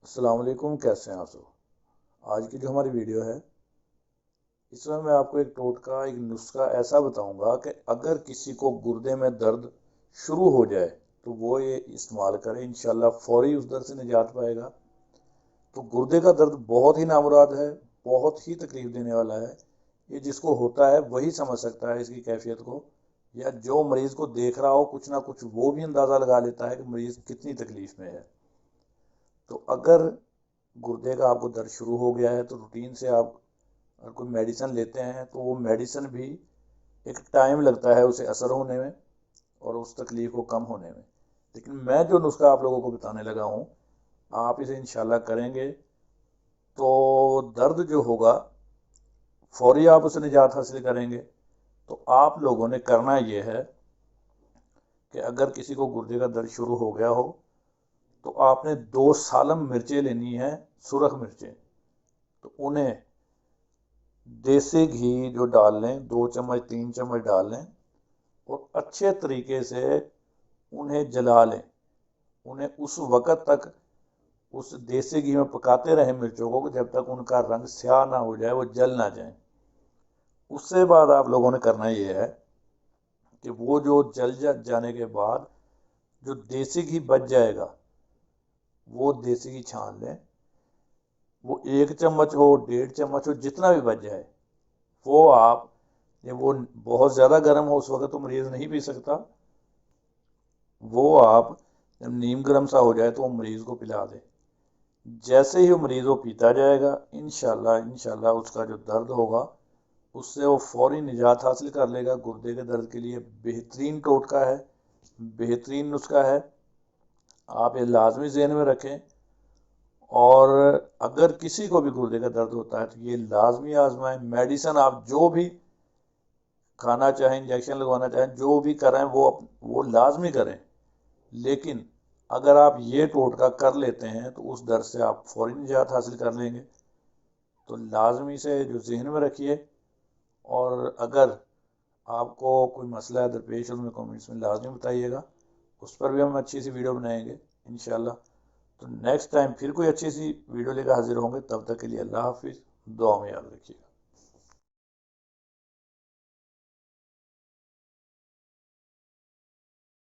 السلام علیکم، کیسے ہیں آپ سب؟ آج کی جو ہماری ویڈیو ہے اس میں آپ کو ایک ٹوٹکا، ایک نسخہ ایسا بتاؤں گا کہ اگر کسی کو گردے میں درد شروع ہو جائے تو وہ یہ استعمال کرے، انشاءاللہ فوری اس درد سے نجات پائے گا۔ تو گردے کا درد بہت ہی نامراد ہے، بہت ہی تکلیف دینے والا ہے۔ یہ جس کو ہوتا ہے وہی سمجھ سکتا ہے اس کی کیفیت کو، یا جو مریض کو دیکھ رہا ہو کچھ نہ کچھ وہ بھی اندازہ لگا لیتا ہے کہ مریض کتنی تکلیف میں ہے۔ تو اگر گردے کا آپ کو درد شروع ہو گیا ہے تو روٹین سے آپ اگر کوئی میڈیسن لیتے ہیں تو وہ میڈیسن بھی ایک ٹائم لگتا ہے اسے اثر ہونے میں اور اس تکلیف کو کم ہونے میں، لیکن میں جو نسخہ آپ لوگوں کو بتانے لگا ہوں آپ اسے انشاءاللہ کریں گے تو درد جو ہوگا فوری آپ اسے نجات حاصل کریں گے۔ تو آپ لوگوں نے کرنا یہ ہے کہ اگر کسی کو گردے کا درد شروع ہو گیا ہو تو آپ نے 2 سالم مرچیں لینی ہیں، سرخ مرچیں۔ تو انہیں دیسی گھی جو ڈال لیں، 2 چمچ 3 چمچ ڈال لیں اور اچھے طریقے سے انہیں جلا لیں۔ انہیں اس وقت تک اس دیسی گھی میں پکاتے رہیں مرچوں کو جب تک ان کا رنگ سیاہ نہ ہو جائے، وہ جل نہ جائیں۔ اس سے بعد آپ لوگوں نے کرنا یہ ہے کہ وہ جو جل جانے کے بعد جو دیسی گھی بچ جائے گا وہ دیسی گھی چھان لیں۔ وہ 1 چمچ ہو 1.5 چمچ ہو جتنا بھی بچ جائے وہ آپ، وہ بہت زیادہ گرم ہو اس وقت تو مریض نہیں پی سکتا، وہ آپ جب نیم گرم سا ہو جائے تو وہ مریض کو پلا دیں۔ جیسے ہی وہ مریض وہ پیتا جائے گا انشاءاللہ اس کا جو درد ہوگا اس سے وہ فوری نجات حاصل کر لے گا۔ گردے کے درد کے لیے بہترین ٹوٹکا ہے، بہترین نسخہ ہے، آپ یہ لازمی ذہن میں رکھیں۔ اور اگر کسی کو بھی گردے کا درد ہوتا ہے تو یہ لازمی آزمائیں۔ میڈیسن آپ جو بھی کھانا چاہیں، انجیکشن لگوانا چاہیں، جو بھی کریں وہ لازمی کریں، لیکن اگر آپ یہ ٹوٹکا کر لیتے ہیں تو اس درد سے آپ فوری نجات حاصل کر لیں گے۔ تو لازمی سے جو ذہن میں رکھیے، اور اگر آپ کو کوئی مسئلہ ہے درپیش اس میں کامنٹس میں لازمی بتائیے گا، اس پر بھی ہم اچھی سی ویڈیو بنائیں گے انشاءاللہ۔ تو نیکسٹ ٹائم پھر کوئی اچھی سی ویڈیو لے کر حاضر ہوں گے، تب تک کے لیے اللہ حافظ، دعا میں یاد رکھیے گا۔